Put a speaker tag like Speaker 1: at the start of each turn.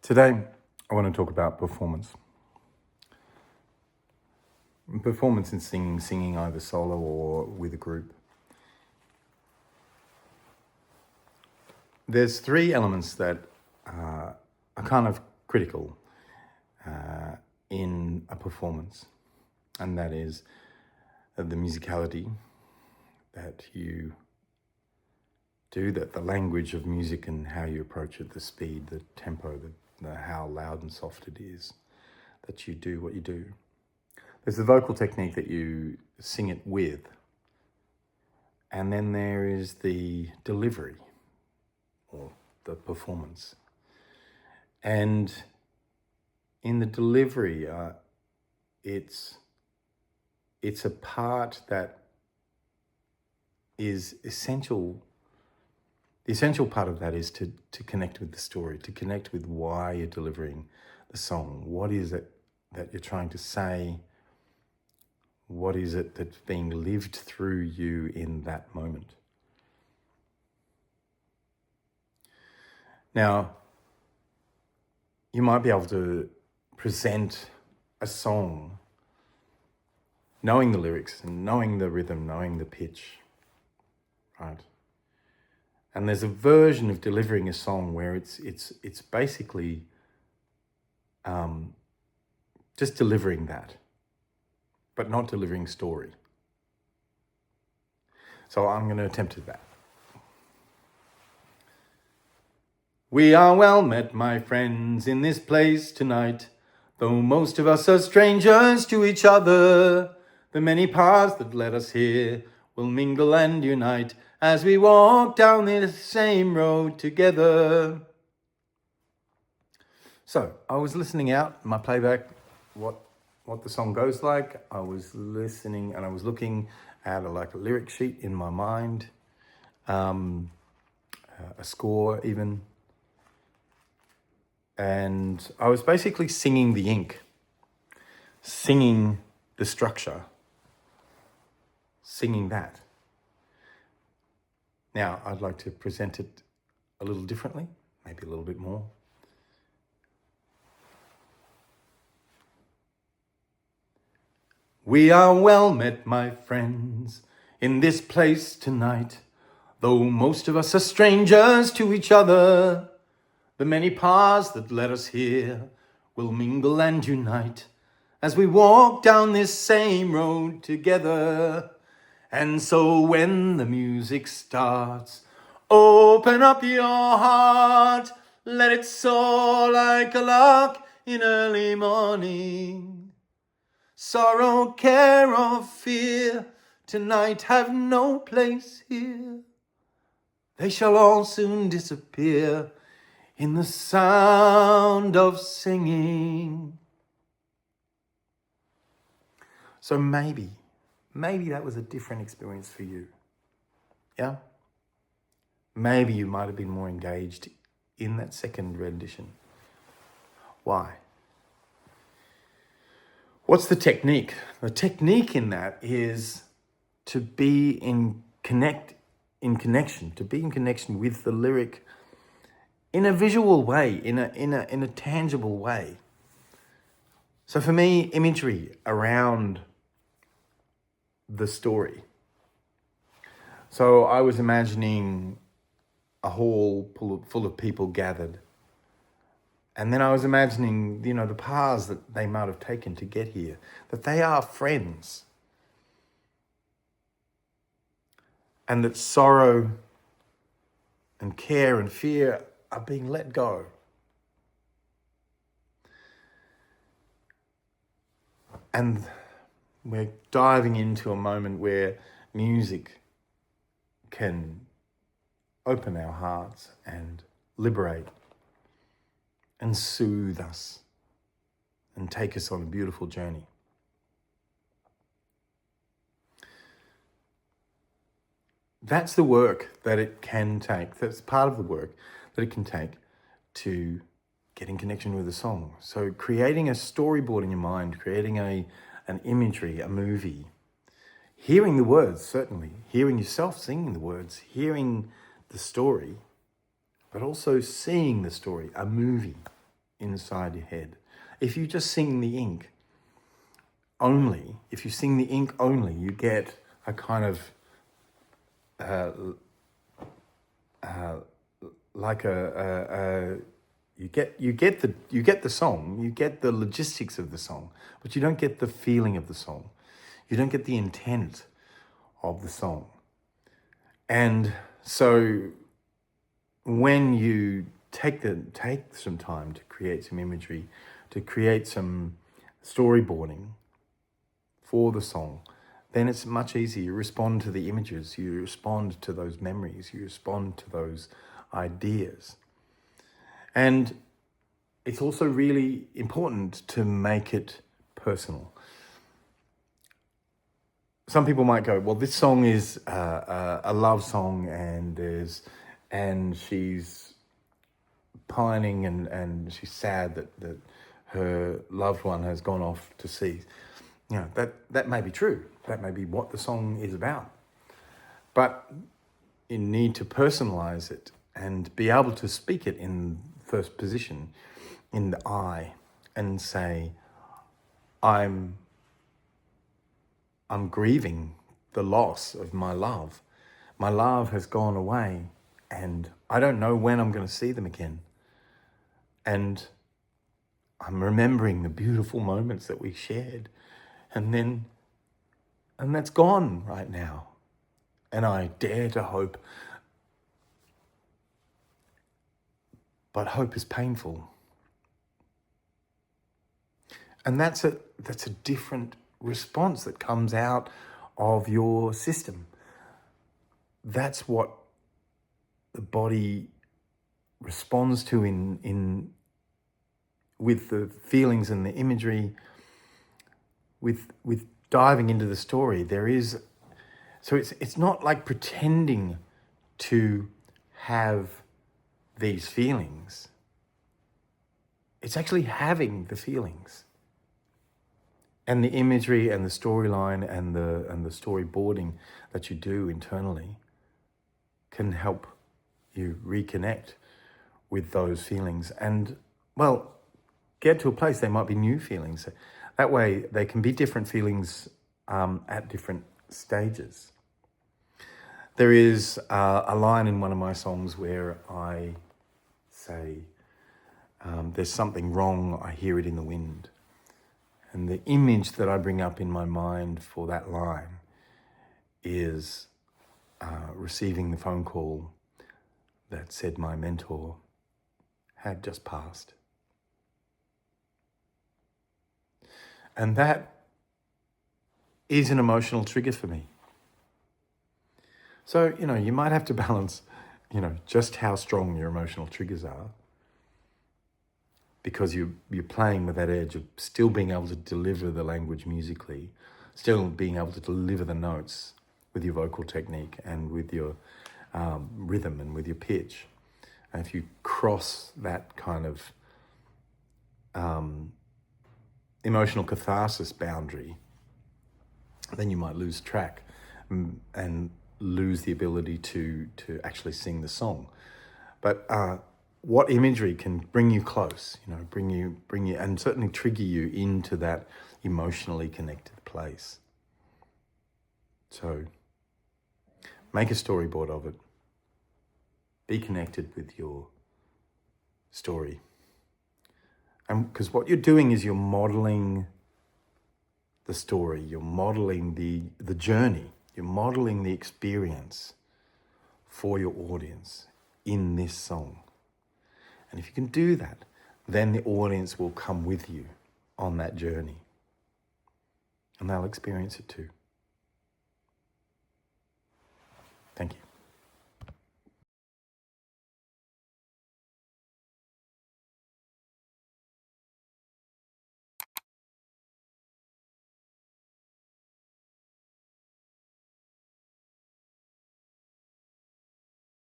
Speaker 1: Today, I want to talk about performance. Performance in singing either solo or with a group. There's three elements that are kind of critical in a performance, and that is the musicality that you do, that the language of music and how you approach it, the speed, the tempo, the how loud and soft it is, that you do what you do. There's the vocal technique that you sing it with, and then there is the delivery or the performance. And in the delivery, it's a part that is essential. The essential part of that is to connect with the story, to connect with why you're delivering the song. What is it that you're trying to say? What is it that's being lived through you in that moment? Now, you might be able to present a song knowing the lyrics and knowing the rhythm, knowing the pitch, right? And there's a version of delivering a song where it's basically just delivering that, but not delivering story. So I'm going to attempt that. We are well met, my friends, in this place tonight. Though most of us are strangers to each other, the many paths that led us here will mingle and unite as we walk down this same road together. So I was listening out my playback, what the song goes like. I was listening and I was looking at a lyric sheet in my mind, a score even. And I was basically singing the ink, singing the structure, singing that. Now, I'd like to present it a little differently, maybe a little bit more. We are well met, my friends, in this place tonight. Though most of us are strangers to each other, the many paths that led us here will mingle and unite as we walk down this same road together. And so when the music starts, open up your heart, let it soar like a lark in early morning. Sorrow, care, or fear tonight have no place here. They shall all soon disappear in the sound of singing. So maybe that was a different experience for you. Yeah? Maybe you might have been more engaged in that second rendition. Why? What's the technique? The technique in that is to be in connection with the lyric in a visual way, in a tangible way. So for me, imagery around the story. So I was imagining a hall full of people gathered. And then I was imagining, the paths that they might have taken to get here, that they are friends. And that sorrow and care and fear are being let go. And we're diving into a moment where music can open our hearts and liberate and soothe us and take us on a beautiful journey. That's the work that it can take. That's part of the work that it can take to get in connection with a song. So creating a storyboard in your mind, creating an imagery, a movie, hearing the words, certainly, hearing yourself singing the words, hearing the story, but also seeing the story, a movie inside your head. If you just sing the ink only, if you sing the ink only, you get a kind of like you get the song, you get the logistics of the song, but you don't get the feeling of the song. You don't get the intent of the song. And so when you take some time to create some imagery, to create some storyboarding for the song, then it's much easier. You respond to the images, you respond to those memories, you respond to those ideas. And it's also really important to make it personal. Some people might go, well, this song is a love song, and she's pining and she's sad that her loved one has gone off to sea. You know, that may be true. That may be what the song is about. But you need to personalize it and be able to speak it in first position, in the I, and say, I'm grieving the loss of my love. My love has gone away, and I don't know when I'm going to see them again. And I'm remembering the beautiful moments that we shared, and that's gone right now. And I dare to hope, but hope is painful. And that's a different response that comes out of your system. That's what the body responds to with the feelings and the imagery, with diving into the story. So it's not like pretending to have these feelings. It's actually having the feelings. And the imagery and the storyline and the storyboarding that you do internally can help you reconnect with those feelings and, well, get to a place they might be new feelings. That way they can be different feelings at different stages. There is a line in one of my songs where I say, there's something wrong, I hear it in the wind. And the image that I bring up in my mind for that line is receiving the phone call that said my mentor had just passed. And that is an emotional trigger for me. So, you might have to balance, just how strong your emotional triggers are, because you're playing with that edge of still being able to deliver the language musically, still being able to deliver the notes with your vocal technique and with your rhythm and with your pitch. And if you cross that kind of emotional catharsis boundary, then you might lose track and lose the ability to actually sing the song. But what imagery can bring you close, bring you, and certainly trigger you into that emotionally connected place. So make a storyboard of it. Be connected with your story. And because what you're doing is you're modeling the story, you're modeling the journey, you're modeling the experience for your audience in this song. And if you can do that, then the audience will come with you on that journey. And they'll experience it too. Thank you.